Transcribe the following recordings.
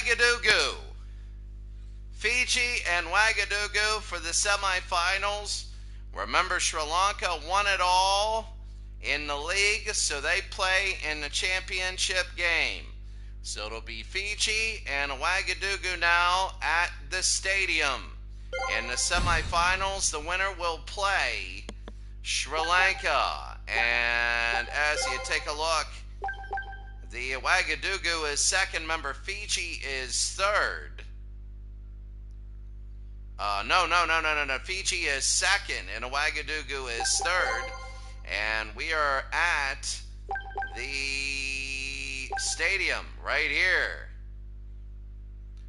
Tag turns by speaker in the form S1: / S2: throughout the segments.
S1: Ouagadougou. Fiji and Ouagadougou for the semifinals. Remember, Sri Lanka won it all in the league, so they play in the championship game. So it'll be Fiji and Ouagadougou now at the stadium. In the semifinals, the winner will play Sri Lanka. And as you take a look, the Ouagadougou is second. Remember, Fiji is third. No. Fiji is second, and Ouagadougou is third. And we are at the stadium right here.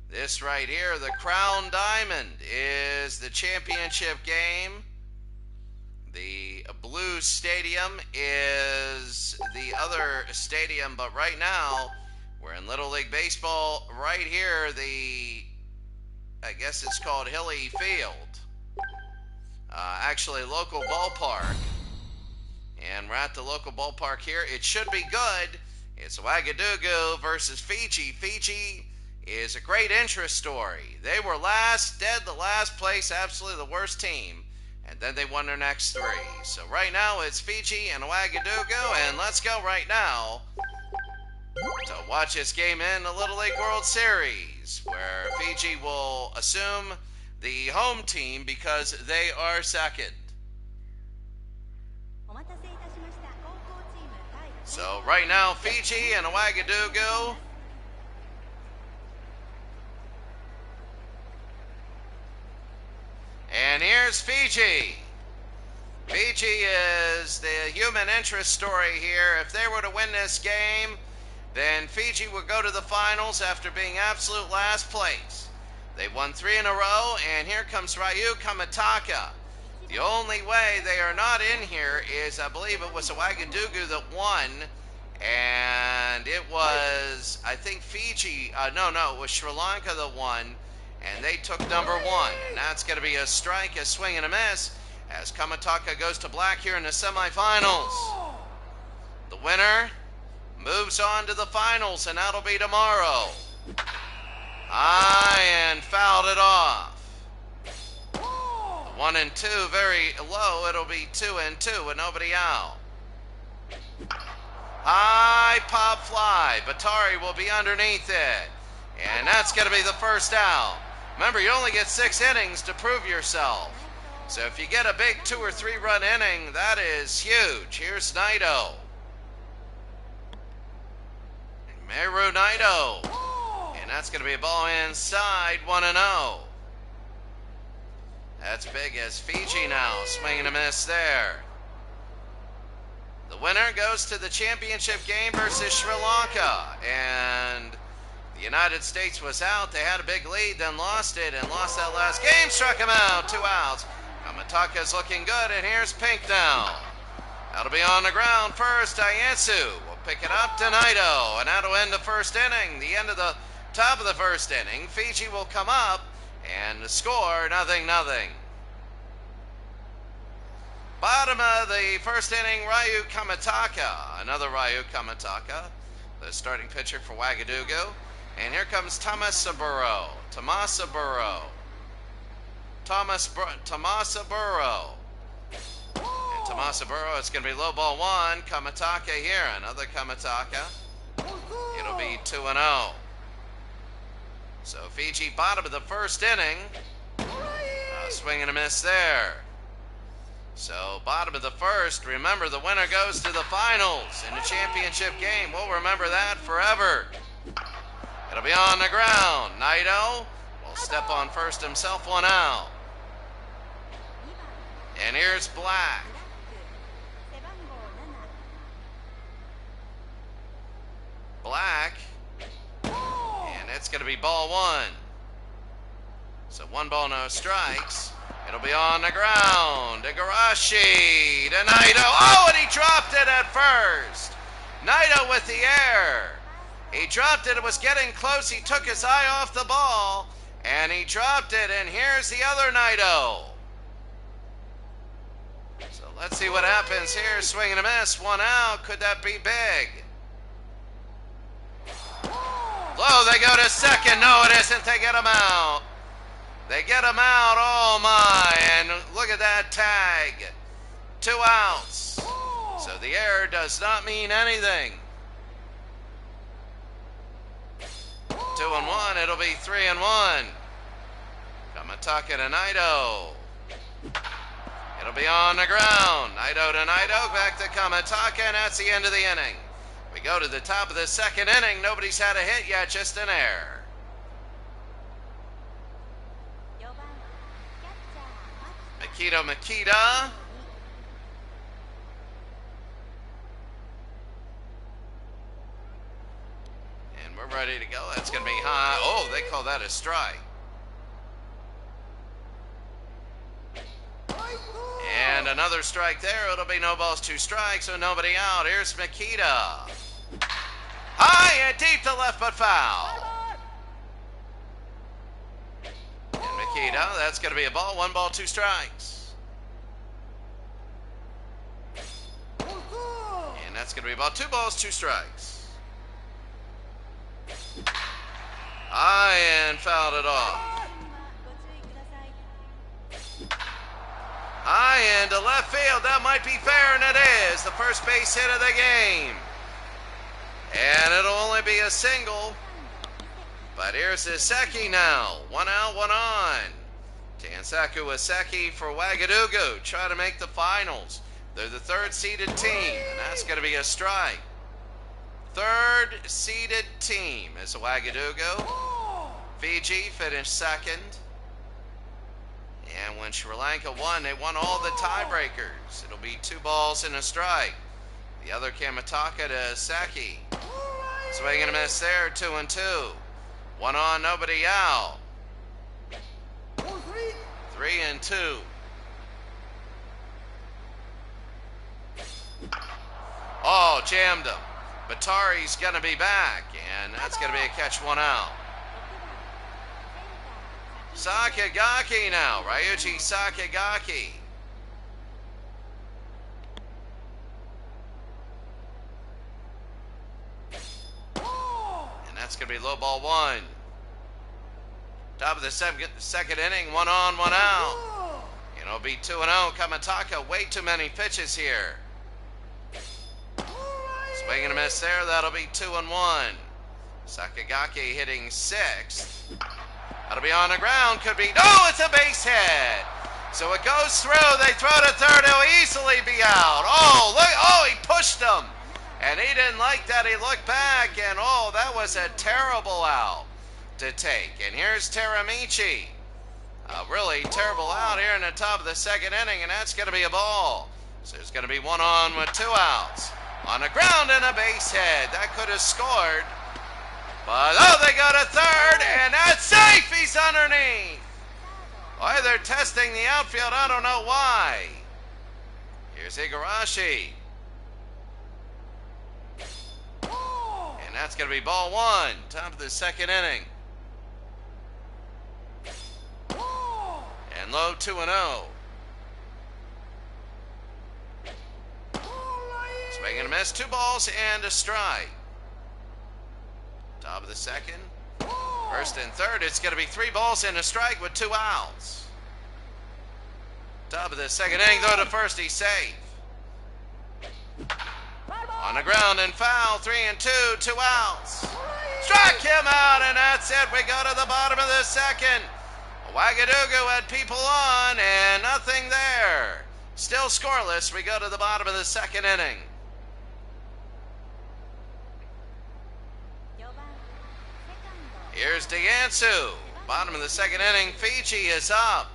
S1: This right here, the Crown Diamond, is the championship game. The blue stadium is the other stadium, but right now we're in Little League Baseball right here. I guess it's called Hilly Field. Actually, local ballpark. And we're at the local ballpark here. It should be good. It's Ouagadougou versus Fiji. Fiji is a great interest story. They were dead the last place, absolutely the worst team. And then they won their next three. So right now it's Fiji and Ouagadougou. And let's go right now to watch this game in the Little League World Series, where Fiji will assume the home team because they are second. So right now, Fiji and Ouagadougou. And here's Fiji. Fiji is the human interest story here. If they were to win this game, then Fiji would go to the finals after being absolute last place. They won 3 in a row, and here comes Ryu Kamataka. The only way they are not in here is, I believe it was Ouagadougou that won, and it was, I think Fiji, no, it was Sri Lanka that won, and they took number 1. And that's going to be a strike, a swing, and a miss, as Kamataka goes to black here in the semifinals. The winner moves on to the finals, and that'll be tomorrow. And fouled it off. 1 and 2, very low. It'll be 2 and 2 with nobody out. High pop fly. Batari will be underneath it. And that's going to be the first out. Remember, you only get 6 innings to prove yourself. So if you get a big 2 or 3 run inning, that is huge. Here's Naito. Meru Naito. And that's going to be a ball inside, 1-0. That's big as Fiji now, swing and a miss there. The winner goes to the championship game versus Sri Lanka. And the United States was out. They had a big lead, then lost it, and lost that last game. Struck him out, 2 outs. Kamataka's looking good, and here's Pink now. That'll be on the ground first. Iasu will pick it up to Naito, and that'll end the first inning. The end of the top of the first inning. Fiji will come up and the score, 0-0. Bottom of the first inning, Ryu Kamataka. Another Ryu Kamataka, the starting pitcher for Ouagadougou. And here comes Tomasaburo. And Tomasaburo, it's going to be low ball 1. Kamataka here, another Kamataka. It'll be 2-0. So Fiji, bottom of the first inning. Swing and a miss there. So bottom of the first. Remember, the winner goes to the finals in the championship game. We'll remember that forever. It'll be on the ground. Naito will step on first himself, 1 out. And here's Black. And it's going to be ball 1. So 1 ball, no strikes. It'll be on the ground. Igarashi to Naito. Oh, and he dropped it at first. Naito with the air. He dropped it. It was getting close. He took his eye off the ball, and he dropped it. And here's the other Naito. So let's see what happens here. Swing and a miss. 1 out. Could that be big? Low, they go to second. No, it isn't. They get him out. They get him out. Oh, my. And look at that tag. 2 outs. So the error does not mean anything. 2-1. It'll be 3-1. Kamataka to Naito. It'll be on the ground. Naito to Naito. Back to Kamataka, and that's the end of the inning. We go to the top of the second inning. Nobody's had a hit yet, just an error. Makita. And we're ready to go. That's going to be high. Oh, they call that a strike. And another strike there. It'll be no balls, 2 strikes, so nobody out. Here's Makita. High and deep to left, but foul. And Makita, that's going to be a ball. 1 ball, 2 strikes. And that's going to be about 2 balls, 2 strikes. High and fouled it off. High end to left field. That might be fair, and it is. The first base hit of the game. And it'll only be a single. But here's Iseki now. 1 out, 1 on. Tansaku Iseki for Ouagadougou. Try to make the finals. They're the 3rd seeded team, and that's going to be a strike. 3rd seeded team is Ouagadougou. Fiji finished 2nd. And when Sri Lanka won, they won all the tiebreakers. It'll be 2 balls and a strike. The other Kamataka to Saki. Swing and a miss there, 2-2. 1 on, nobody out. 3-2. Oh, jammed him. Batari's going to be back, and that's going to be a catch, 1 out. Sakagaki now, Ryuji Sakagaki. And that's going to be low ball 1. Top of the second inning, 1 on, 1 out. And it'll be 2-0. Kamataka, way too many pitches here. Swing and a miss there, that'll be 2-1. Sakagaki hitting 6th. That'll be on the ground. Could be. No, it's a base hit. So it goes through. They throw to third. He'll easily be out. Oh, look. Oh, he pushed him. And he didn't like that. He looked back. And, oh, that was a terrible out to take. And here's Teramichi. A really terrible out here in the top of the second inning. And that's going to be a ball. So there's going to be 1 on with 2 outs. On the ground and a base hit. That could have scored. But, oh, they go to third, and that's safe. He's underneath. Why they're testing the outfield, I don't know why. Here's Igarashi. And that's going to be ball 1, top of the second inning. And low 2-0. Swing and a miss, 2 balls and a strike. Top of the second. 1st and 3rd. It's going to be 3 balls and a strike with 2 outs. Top of the second inning. Though to first, he's safe. On the ground and foul. 3-2. 2 outs. Struck him out, and that's it. We go to the bottom of the second. Ouagadougou had people on, and nothing there. Still scoreless. We go to the bottom of the second inning. Here's Diansu. Bottom of the second inning. Fiji is up.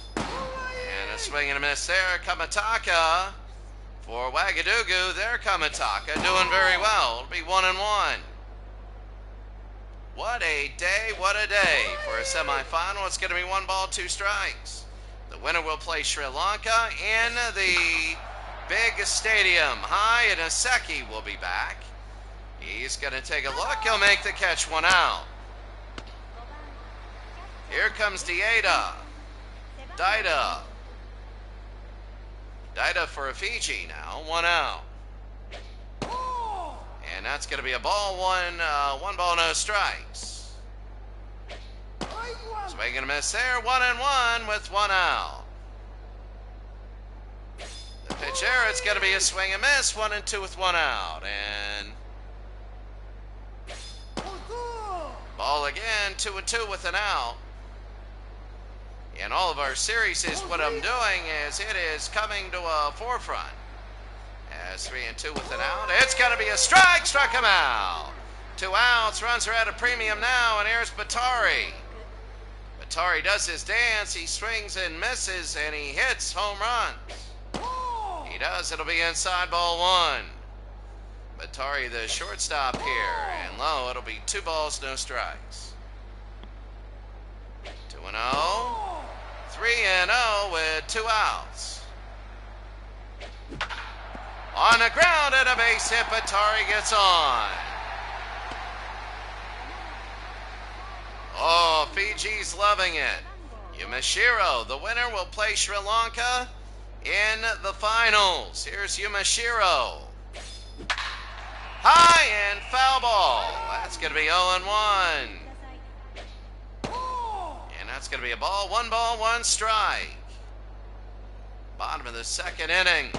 S1: And a swing and a miss there. Kamataka for Ouagadougou. Their Kamataka doing very well. It'll be 1-1. What a day, what a day for a semifinal. It's going to be 1 ball, 2 strikes. The winner will play Sri Lanka in the big stadium. High, and Iseki will be back. He's going to take a look. He'll make the catch, 1 out. Here comes Daida. Daida for a Fiji now, 1 out. And that's going to be a ball, one ball, no strikes. Swing and a miss there, 1-1 with 1 out. The pitch there, it's going to be a swing and miss, 1-2 with 1 out. And ball again, 2-2 with an out. In all of our series, what I'm doing is it is coming to a forefront. As 3-2 with an out. It's going to be a strike. Struck him out. 2 outs. Runs are at a premium now. And here's Batari. Batari does his dance. He swings and misses. And he hits home runs. He does. It'll be inside ball 1. Batari, the shortstop here. And low. It'll be 2 balls, no strikes. 2-0. 3-0 with 2 outs. On the ground and a base hit, Batari gets on. Oh, Fiji's loving it. Yumashiro, the winner, will play Sri Lanka in the finals. Here's Yumashiro. High and foul ball. That's going to be 0-1. And that's going to be a ball, 1 strike. Bottom of the 2nd inning.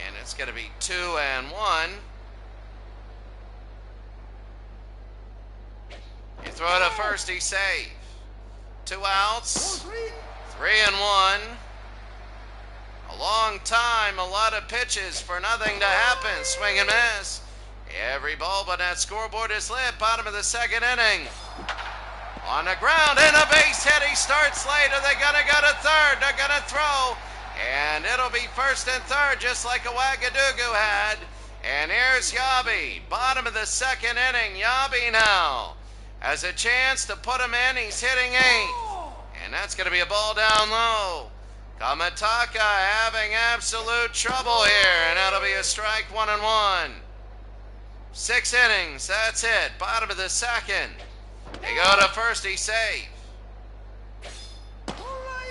S1: And it's going to be 2-1. You throw it to first, he's safe. 2 outs. 3-1. A long time, a lot of pitches for nothing to happen. Swing and miss. Every ball but that scoreboard is lit. Bottom of the 2nd inning. On the ground and a base hit. He starts later. They're going to go to third. They're going to throw. And it'll be 1st and 3rd, just like Ouagadougou had. And here's Yabi. Bottom of the 2nd inning. Yabi now has a chance to put him in. He's hitting 8th. And that's going to be a ball down low. Kamataka having absolute trouble here. And that'll be a strike, 1-1. 6 innings. That's it. Bottom of the 2nd. They go to first. He's safe.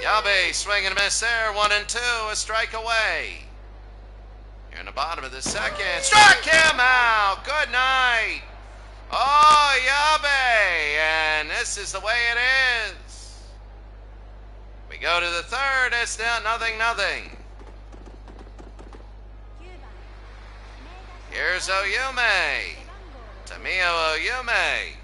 S1: Yabe, swing and miss there, 1-2, a strike away. Here in the bottom of the 2nd, struck him out, good night. Oh, Yabe, and this is the way it is. We go to the 3rd, it's now 0-0. Here's Oyume, Tamio Oyume.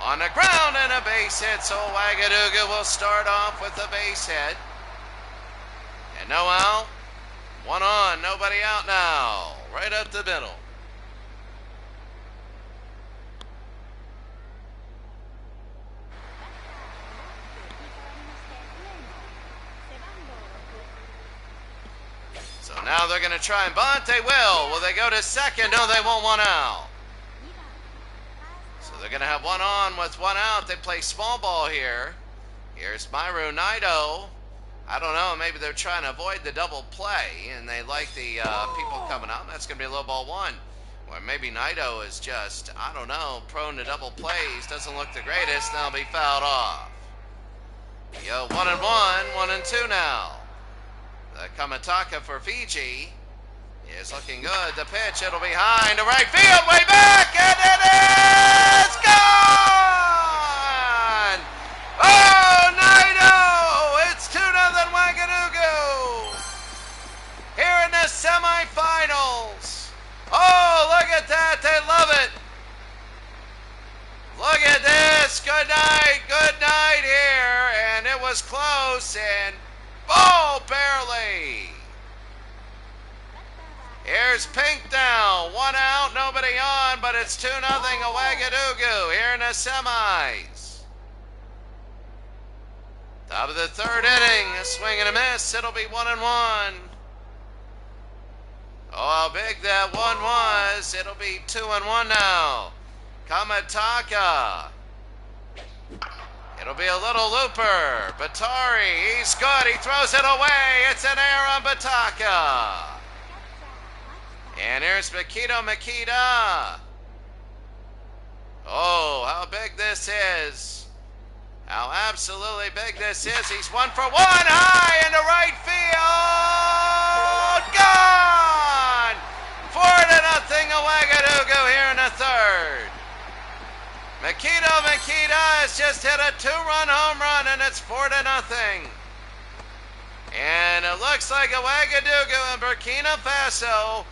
S1: On the ground and a base hit, so Ouagadougou will start off with a base hit. And no out. 1 on, nobody out now. Right up the middle. So now they're going to try and bunt. They will. Will they go to 2nd? No, they won't. 1 out. They're going to have 1 on with 1 out. They play small ball here. Here's Myru Naito. I don't know. Maybe they're trying to avoid the double play, and they like the people coming out. That's going to be a low ball 1. Or maybe Naito is just, I don't know, prone to double plays. Doesn't look the greatest. They'll be fouled off. Yo, 1-1, 1-2 now. The Kamataka for Fiji is looking good. The pitch, it'll be high into right field, way back, and it is gone! Oh, Naito! It's 2-0 Ouagadougou! Here in the semifinals. Oh, look at that, they love it. Look at this, good night here, and it was close, and oh, barely. Here's Pink now, 1 out, nobody on, but it's 2-0 Ouagadougou here in the semis. Top of the 3rd inning, a swing and a miss, it'll be 1-1. Oh, how big that 1 was, it'll be 2-1 now. Kamataka. It'll be a little looper. Batari, he's good, he throws it away, it's an error on Bataka. And here's Makita. Oh, how big this is. How absolutely big this is. He's 1 for 1, high into right field. Gone! Ouagadougou here in the third. Makita has just hit a 2-run home run, and it's 4-0. And it looks like Ouagadougou and Burkina Faso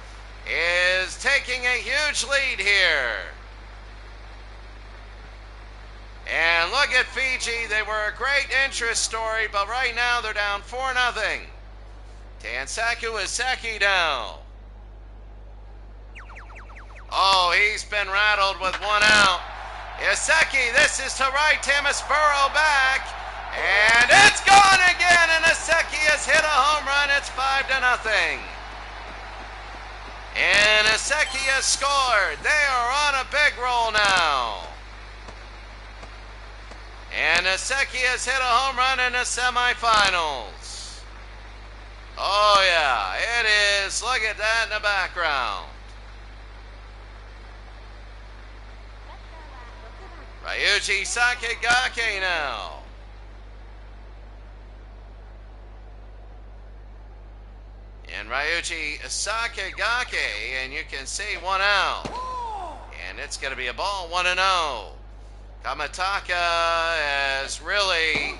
S1: is taking a huge lead here. And look at Fiji. They were a great interest story, but right now they're down 4-0. Tansaku Iseki now. Oh, he's been rattled with 1 out. Iseki, this is to right. Tamasburo back. And it's gone again, and Iseki has hit a home run. It's 5-0. And Iseki has scored. They are on a big roll now. And Iseki has hit a home run in the semifinals. Oh yeah, it is. Look at that in the background. Ryuji Sakigake now. And Ryuji Sakigake, and you can see 1 out. And it's going to be a ball, 1-0. Kamataka has really,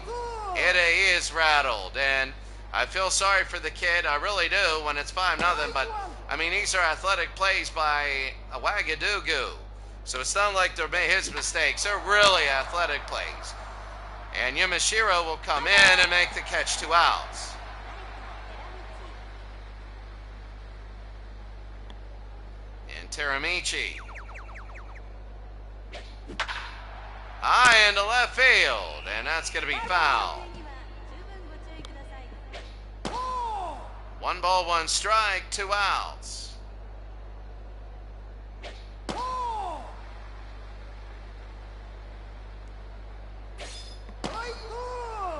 S1: he is rattled. And I feel sorry for the kid, I really do, when it's 5-0. But, I mean, these are athletic plays by Ouagadougou. So it's not like they're his mistakes. They're really athletic plays. And Yamashiro will come in and make the catch, 2 outs. And Teramichi. High into left field. And that's going to be foul. 1 ball, 1 strike, 2 outs.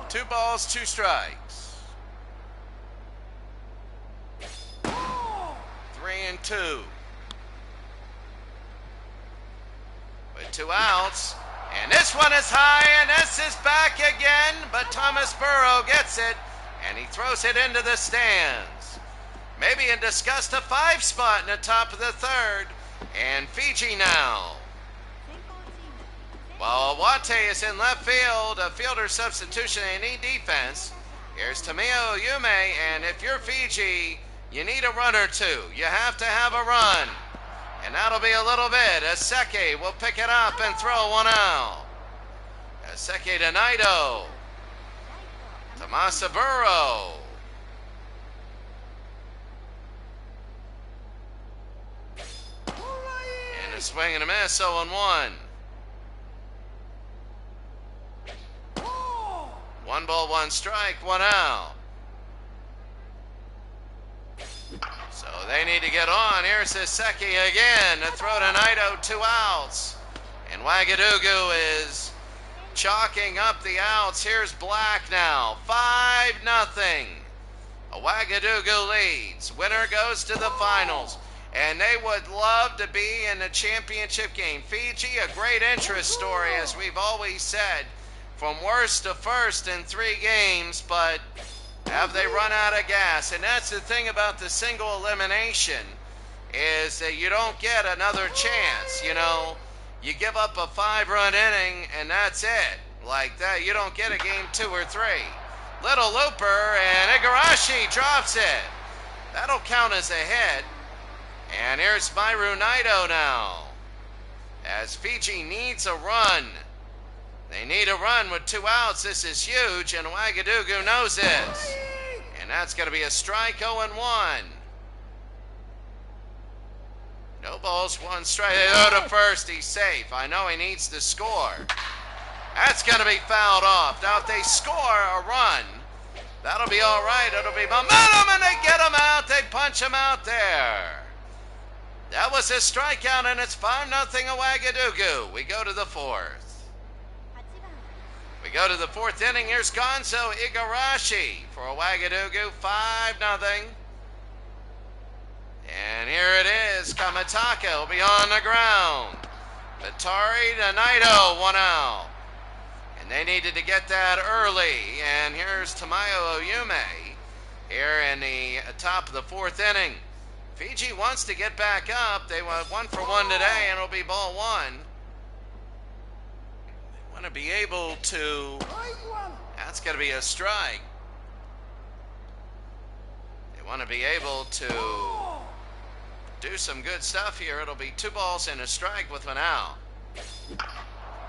S1: 2 balls, 2 strikes. 3-2. With 2 outs. And this one is high, and this is back again. But Tamasburo gets it, and he throws it into the stands. Maybe in disgust, a 5 spot in the top of the third. And Fiji now. While Awate is in left field, a fielder substitution and need defense. Here's Tamio Yume, and if you're Fiji, you need a run or 2. You have to have a run. And that'll be a little bit. Iseki will pick it up and throw 1 out. Iseki to Naito. Tamasaburo. And a swing and a miss, 0-1. 1 ball, 1 strike, 1 out. So they need to get on. Here's Iseki again to throw to Naito, 2 outs. And Ouagadougou is chalking up the outs. Here's Black now, 5-0. Ouagadougou leads. Winner goes to the finals. And they would love to be in the championship game. Fiji, a great interest story, as we've always said. From worst to first in 3 games, but have they run out of gas? And that's the thing about the single elimination, is that you don't get another chance. You know, you give up a 5-run inning and that's it. Like that, you don't get a game 2 or 3. Little looper, and Igarashi drops it. That'll count as a hit. And here's Myru Naito now, as Fiji needs a run. They need a run with 2 outs. This is huge, and Ouagadougou knows it. And that's going to be a strike, 0-1. No balls, 1 strike. They go to first. He's safe. I know he needs to score. That's going to be fouled off. Now, if they score a run, that'll be all right. It'll be momentum, and they get him out. They punch him out there. That was a strikeout, and it's 5-0 Ouagadougou. We go to the 4th. We go to the 4th inning. Here's Gonzo Igarashi for Ouagadougou, 5-0. And here it is. Kamataka will be on the ground. Vitari to Naito, 1 out. And they needed to get that early. And here's Tamayo Oyume here in the top of the 4th inning. Fiji wants to get back up. They want 1 for 1 today, and it'll be ball 1. They want to be able to... That's going to be a strike. They want to be able to do some good stuff here. It'll be 2 balls and a strike with one out.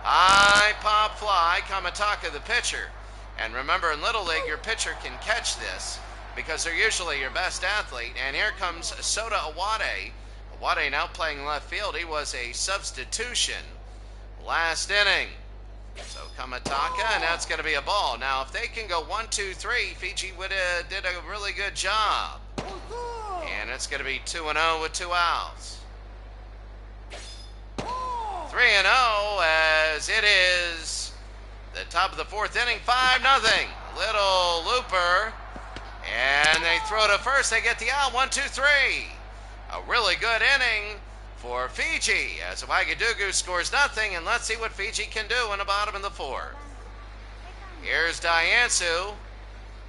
S1: High pop fly, Kamataka the pitcher. And remember, in Little League, your pitcher can catch this because they're usually your best athlete. And here comes Soda Awade. Awade now playing left field. He was a substitution last inning. So Kamataka, and that's going to be a ball. Now, if they can go 1, 2, 3, Fiji did a really good job. And it's going to be 2-0 with 2 outs. 3-0 as it is the top of the 4th inning, 5-0. Little looper, and they throw to first. They get the out, 1, 2, 3. A really good inning for Fiji as Ouagadougou scores nothing, and let's see what Fiji can do in the bottom of the 4th. Here's Diansu,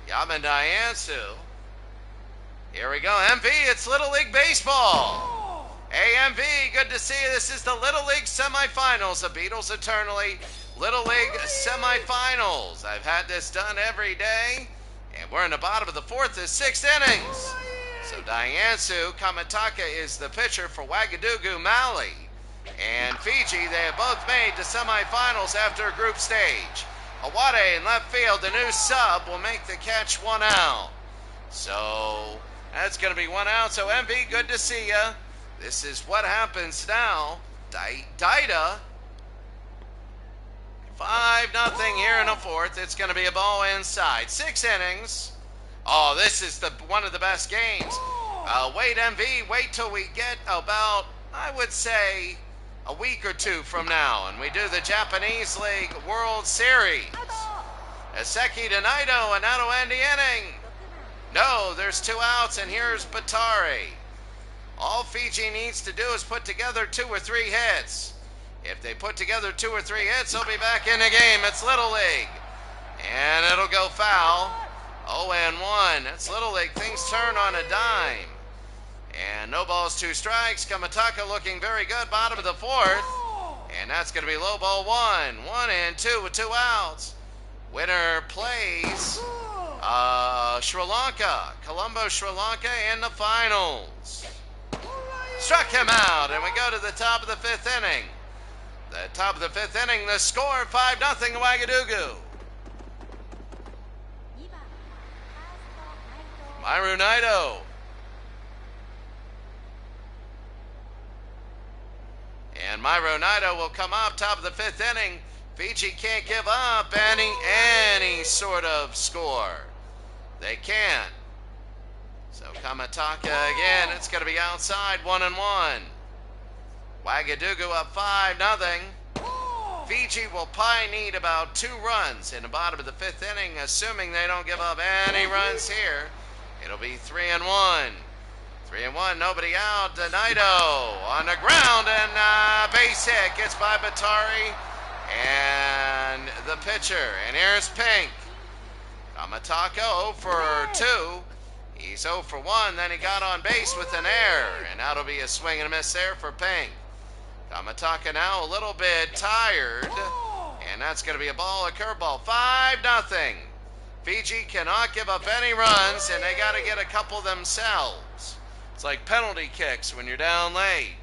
S1: Yaman Diansu. Here we go, MV, it's Little League Baseball. AMV, good to see you. This is the Little League semifinals, the Beatles eternally. Little League semifinals. I've had this done every day, and we're in the bottom of the 4th, the 6th innings. So Diansu, Kamataka is the pitcher for Ouagadougou, Mali. And Fiji, they have both made the semifinals after a group stage. Awade in left field, the new sub, will make the catch 1 out. So that's going to be 1 out. So MV, good to see ya. This is what happens now. Daida, 5-0 here in the 4th. It's going to be a ball inside. 6 innings. Oh, this is one of the best games. Wait, MV, wait till we get about, I would say, a week or 2 from now, and we do the Japanese League World Series. Aseki to Naito, and that'll end the inning. No, there's 2 outs, and here's Batari. All Fiji needs to do is put together 2 or 3 hits. If they put together 2 or 3 hits, they'll be back in the game. It's Little League. And it'll go foul. 0-1. That's Little League. Things turn on a dime. And no balls, 2 strikes. Kamataka looking very good. Bottom of the 4th. And that's going to be low ball 1. 1-2 with 2 outs. Winner plays Sri Lanka. Colombo, Sri Lanka in the finals. Struck him out. And we go to the top of the 5th inning. The top of the 5th inning. The score 5-0 Ouagadougou. Myru Naito. And Myru Naito will come up top of the 5th inning. Fiji can't give up any sort of score. They can't. So Kamataka again, it's going to be outside, 1-1. Ouagadougou up 5-0. Fiji will probably need about 2 runs in the bottom of the 5th inning, assuming they don't give up any runs here. It'll be 3-1. 3-1, nobody out. Naito on the ground, and base hit gets by Batari and the pitcher. And here's Pink. Kamataka 0 for 2. He's 0 for 1. Then he got on base with an error, and that'll be a swing and a miss there for Pink. Kamataka now a little bit tired, and that's going to be a ball, a curveball. 5-0. Fiji cannot give up any runs, and they got to get a couple themselves. It's like penalty kicks when you're down late.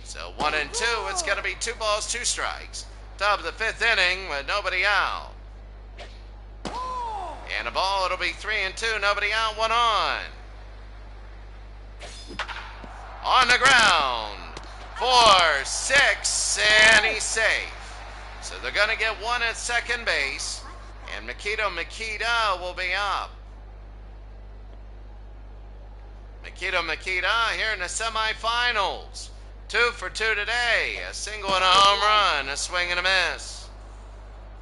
S1: So 1-2, it's going to be 2 balls, 2 strikes. Top of the 5th inning with nobody out. And a ball, it'll be 3-2, nobody out, 1 on. On the ground, 4-6, and he's safe. So they're going to get 1 at second base. And Makita will be up. Makita here in the semifinals. 2 for 2 today. A single and a home run. A swing and a miss.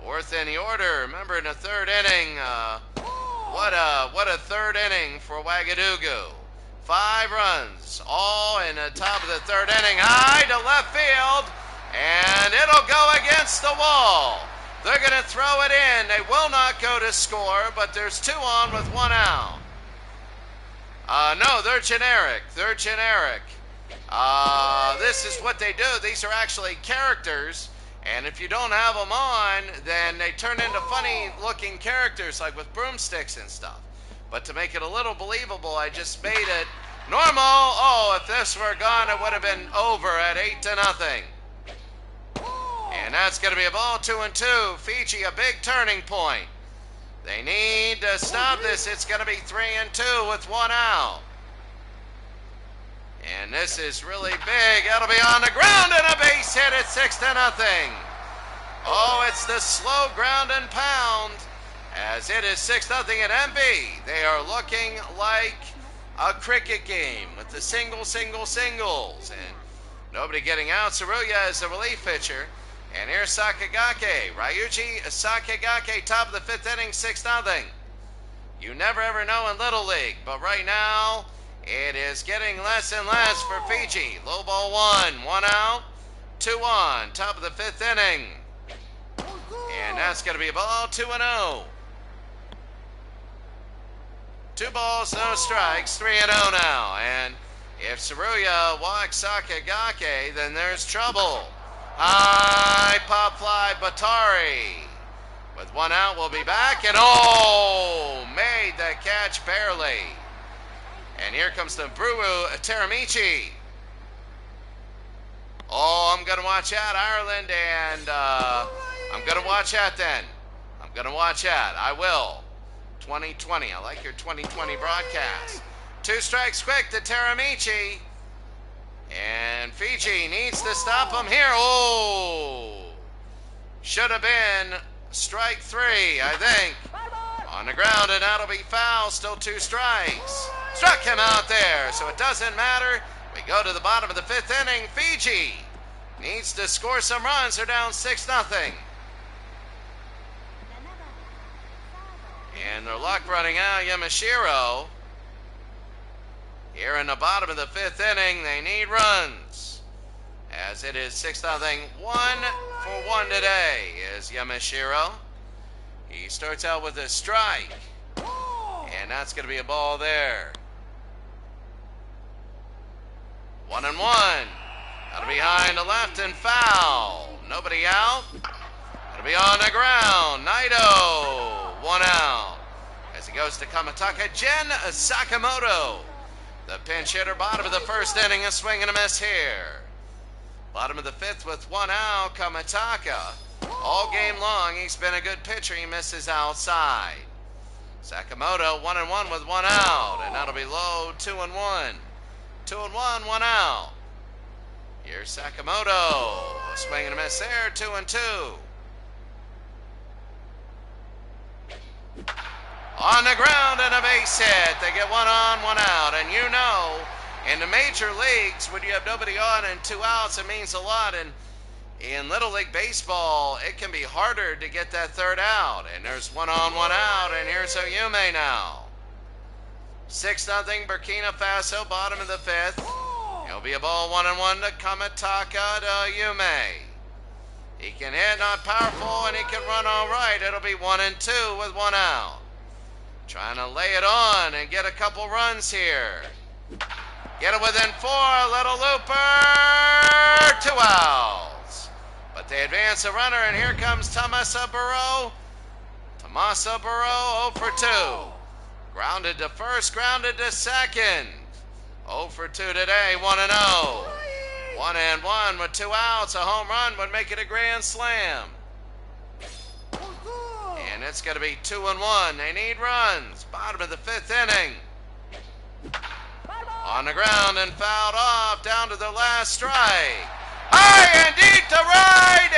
S1: 4th in the order. Remember in the 3rd inning. What a 3rd inning for Ouagadougou. 5 runs. All in the top of the 3rd inning. High to left field. And it'll go against the wall. They're going to throw it in. They will not go to score, but there's 2 on with 1 out. No, they're generic. They're generic. This is what they do. These are actually characters, and if you don't have them on, then they turn into funny-looking characters, like with broomsticks and stuff. But to make it a little believable, I just made it normal. Oh, if this were gone, it would have been over at 8-0. And that's going to be a ball 2-2. Fiji, a big turning point. They need to stop this. It's going to be 3-2 with 1 out. And this is really big. It'll be on the ground and a base hit at 6-0. Oh, it's the slow ground and pound as it is 6-0 at MB. They are looking like a cricket game with the singles. And nobody getting out. Tsuruya is the relief pitcher. And here's Sakagake. Ryuji Sakagake, top of the 5th inning, 6-0. You never ever know in Little League, but right now it is getting less and less for Fiji. Low ball 1 out, 2 on, top of the 5th inning. And that's going to be a ball 2-0. 2 balls, no strikes, 3-0 now. And if Tsuruya walks Sakagake, then there's trouble. High pop fly, Batari. With 1 out, we'll be back. And oh, made the catch barely. And here comes the Brewu Teramichi. Oh, I'm going to watch out, Ireland. And I'm going to watch out then. I'm going to watch out. I will. 2020. I like your 2020 broadcast. 2 strikes quick to Teramichi. And Fiji needs to stop him here. Oh! Should have been strike 3, I think. On the ground, and that'll be foul. Still 2 strikes. Struck him out there, so it doesn't matter. We go to the bottom of the 5th inning. Fiji needs to score some runs. They're down 6-0. And their luck running out. Yamashiro. Here in the bottom of the 5th inning, they need runs. As it is 6-0. 1 for 1 today is Yamashiro. He starts out with a strike. And that's going to be a ball there. 1-1. Out of behind the left and foul. Nobody out. It'll be on the ground. Naito. 1 out. As he goes to Kamataka. Jen Sakamoto. The pinch hitter, bottom of the 1st inning, a swing and a miss here. Bottom of the 5th with 1 out, Kamataka. All game long, he's been a good pitcher. He misses outside. Sakamoto, 1-1 with 1 out, and that'll be low, 2-1. 2-1, 1 out. Here's Sakamoto. A swing and a miss there, 2-2. On the ground and a base hit. They get 1 on, 1 out. And you know, in the major leagues, when you have nobody on and 2 outs, it means a lot. And in Little League Baseball, it can be harder to get that 3rd out. And there's 1 on, 1 out. And here's Oyume now. 6-0 Burkina Faso, bottom of the 5th. It'll be a ball 1-1 to Kamataka to Oyume. He can hit, not powerful, and he can run all right. It'll be 1-2 with 1 out. Trying to lay it on and get a couple runs here. Get it within 4. Little looper. 2 outs. But they advance a runner, and here comes Tomasa Burrow. Tomasa Burrow 0 for 2. Grounded to first, grounded to second. 0 for 2 today, 1-0. 1-1 with 2 outs. A home run would make it a grand slam. And it's going to be 2-1. They need runs. Bottom of the 5th inning. On the ground and fouled off down to the last strike. High and deep to right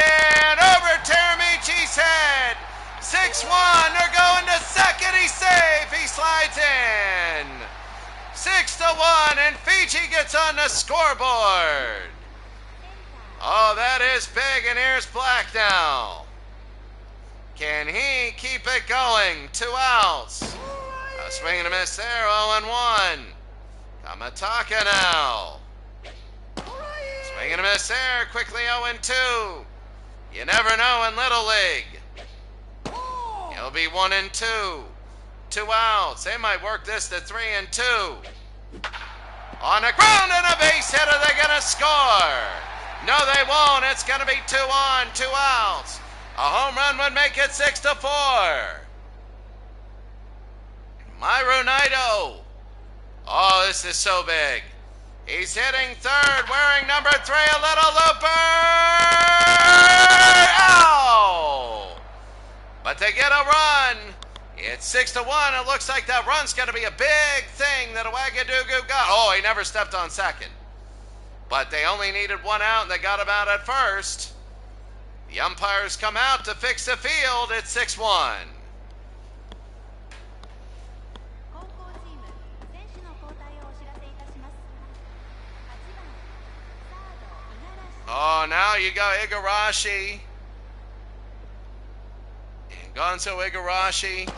S1: and over Teramichi's head. 6-1. They're going to second. He's safe. He slides in. 6-1, and Fiji gets on the scoreboard. Oh, that is big, and here's Black now. Can he keep it going? 2 outs. A swing and a miss there, 0-1. Kamataka now. Swing and a miss there, quickly 0-2. You never know in Little League. It'll be 1-2. 2 outs. They might work this to 3-2. On the ground and a base hit. Are they going to score? No, they won't. It's going to be 2 on, 2 outs. A home run would make it 6-4. Myro Naito. Oh, this is so big. He's hitting third, wearing number 3, a little looper. Ow! But they get a run. It's 6-1. It looks like that run's going to be a big thing that Ouagadougou got. Oh, he never stepped on second. But they only needed 1 out, and they got him out at first. The umpires come out to fix the field. It's 6-1. Oh, now you go Igarashi. And Gonzo Igarashi.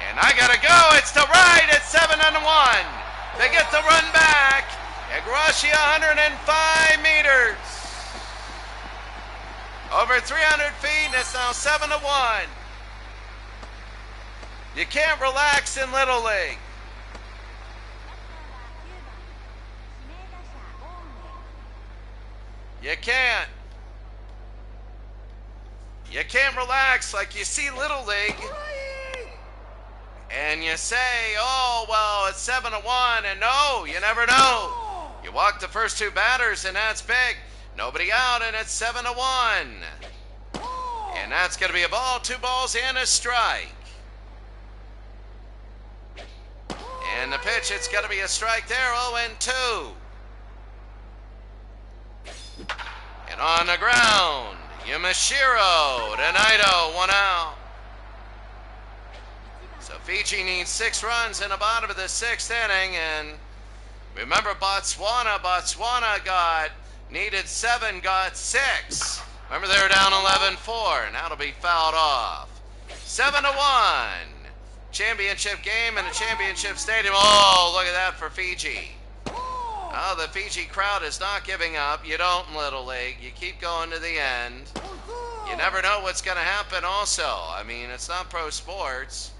S1: And I gotta go. It's to right. It's 7-1. They get the run back. Igarashi 105 meters. Over 300 feet, and it's now 7-1. You can't relax in Little League. You can't. You can't relax like you see Little League. And you say, oh, well, it's 7-1, and no, you never know. You walk the first 2 batters, and that's big. Nobody out, and it's 7-1. And that's going to be a ball, 2 balls, and a strike. And the pitch, it's going to be a strike there, 0-2. And on the ground, Yamashiro to Naito, 1 out. So Fiji needs 6 runs in the bottom of the 6th inning, and remember Botswana needed 7, got 6. Remember they were down 11-4, now it'll be fouled off. 7-1. Championship game in a championship stadium. Oh, look at that for Fiji. Oh, the Fiji crowd is not giving up. You don't in Little League. You keep going to the end. You never know what's going to happen also. I mean, it's not pro sports.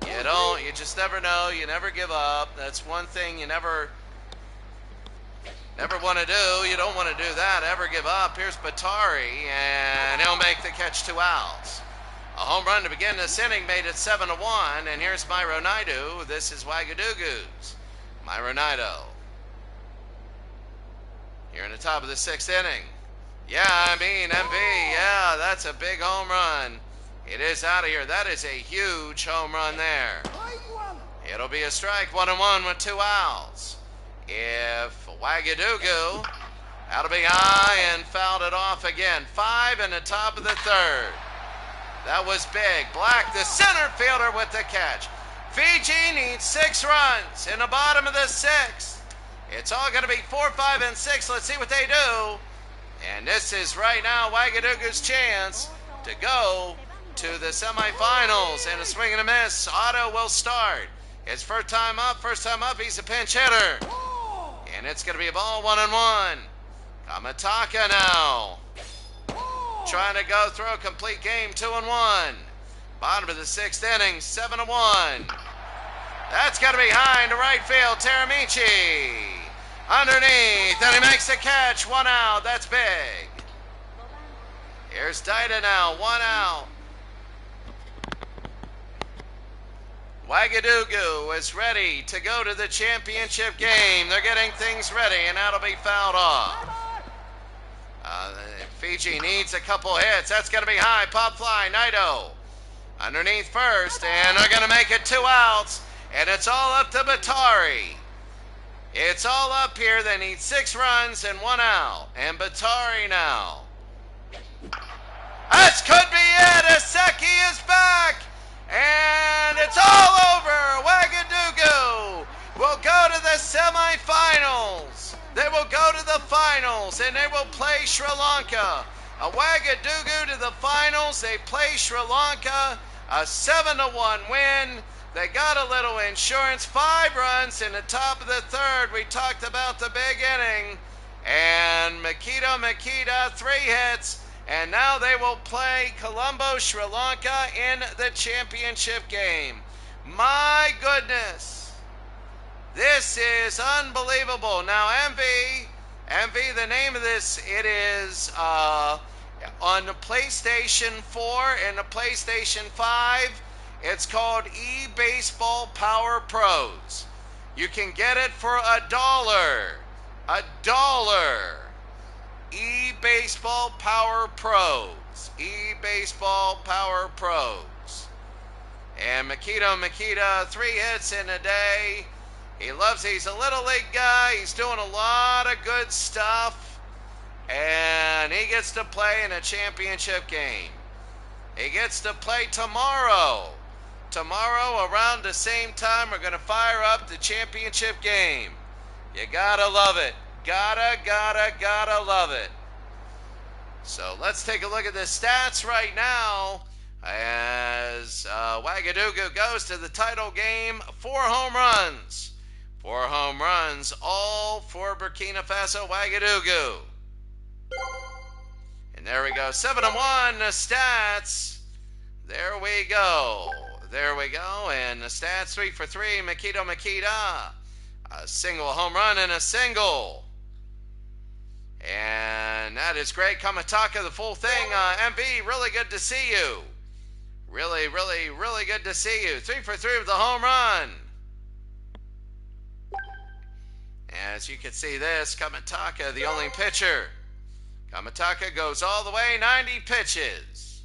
S1: You just never know. You never give up. That's one thing you never want to do. You don't want to do that. Ever give up. Here's Batari, and he'll make the catch, 2 outs. A home run to begin this inning made it 7-1, and here's Myro Naito. This is Ouagadougou's Myro Naito. Here in the top of the 6th inning. Yeah, I mean, MB, yeah, that's a big home run. It is out of here. That is a huge home run there. It'll be a strike, 1-1 with 2 outs. If Ouagadougou, that'll be high and fouled it off again. 5 in the top of the 3rd. That was big. Black, the center fielder, with the catch. Fiji needs 6 runs in the bottom of the 6th. It's all going to be 4, 5, and 6. Let's see what they do. And this is right now Ouagadougou's chance to go to the semifinals. And a swing and a miss. Otto will start. His first time up, he's a pinch hitter. And it's going to be a ball, 1-1. Kamataka now. Trying to go through a complete game, 2-1. Bottom of the 6th inning, 7-1. That's got to be high into right field. Teramichi underneath, and he makes the catch. 1 out. That's big. Here's Daida now. 1 out. Ouagadougou is ready to go to the championship game. They're getting things ready, and that'll be fouled off. Fiji needs a couple hits. That's going to be high. Pop fly. Naito underneath first, and they're going to make it 2 outs, and it's all up to Batari. It's all up here. They need 6 runs and 1 out, and Batari now. That could be it. Aseki is back, and it's all over. Ouagadougou will go to the semifinals. They will go to the finals, and they will play Sri Lanka. Ouagadougou to the finals. They play Sri Lanka. A 7-1 win They got a little insurance. 5 runs in the top of the third. We talked about the big inning. And Makita, 3 hits. And now they will play Colombo, Sri Lanka in the championship game. My goodness. This is unbelievable. Now, MV, the name of this, it is on the PlayStation 4 and the PlayStation 5. It's called eBaseball Power Pros. You can get it for $1. $1. eBaseball Power Pros. eBaseball Power Pros. And Makita, 3 hits in a day. He's a little league guy. He's doing a lot of good stuff. And he gets to play in a championship game. He gets to play tomorrow. Tomorrow around the same time, we're going to fire up the championship game. You gotta love it. Gotta love it. So let's take a look at the stats right now as Ouagadougou goes to the title game. 4 home runs. 4 home runs, all for Burkina Faso, Ouagadougou. And there we go, 7-1, the stats. There we go. And the stats, 3 for 3, Makita. A single home run and a single. And that is great. Kamataka, the full thing. MV, really good to see you. Really good to see you. 3 for 3 with the home run. As you can see this, Kamataka, the only pitcher. Kamataka goes all the way, 90 pitches.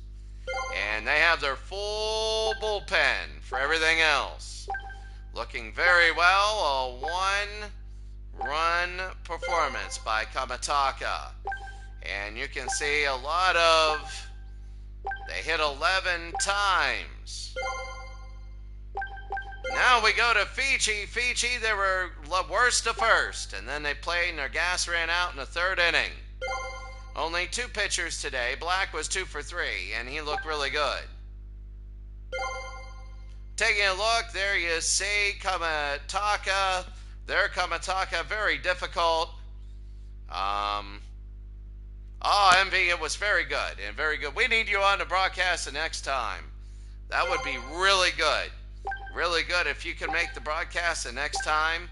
S1: And they have their full bullpen for everything else. Looking very well, a 1-run performance by Kamataka. And you can see a lot of, they hit 11 times. Now we go to Fiji. Fiji, they were worst to first, and then they played and their gas ran out in the 3rd inning. Only 2 pitchers today. Black was 2 for 3, and he looked really good. Taking a look, there you see Kamataka. There, Kamataka, very difficult. MV, it was very good, and very good. We need you on the broadcast the next time. That would be really good. Really good if you can make the broadcast the next time.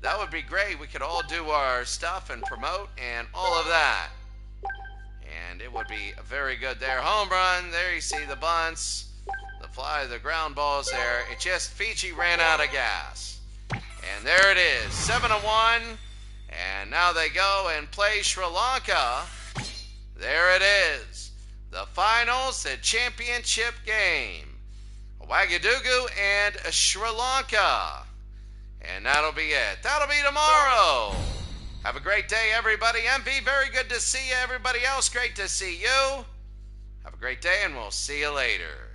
S1: That would be great. We could all do our stuff and promote and all of that. And it would be very good there. Home run. There you see the bunts, the fly, the ground balls there. It just, Fiji ran out of gas. And there it is, 7-1. And now they go and play Sri Lanka. There it is. The finals, the championship game. Ouagadougou and Sri Lanka. And that'll be it. That'll be tomorrow. Have a great day, everybody. MV, very good to see you. Everybody else, great to see you. Have a great day, and we'll see you later.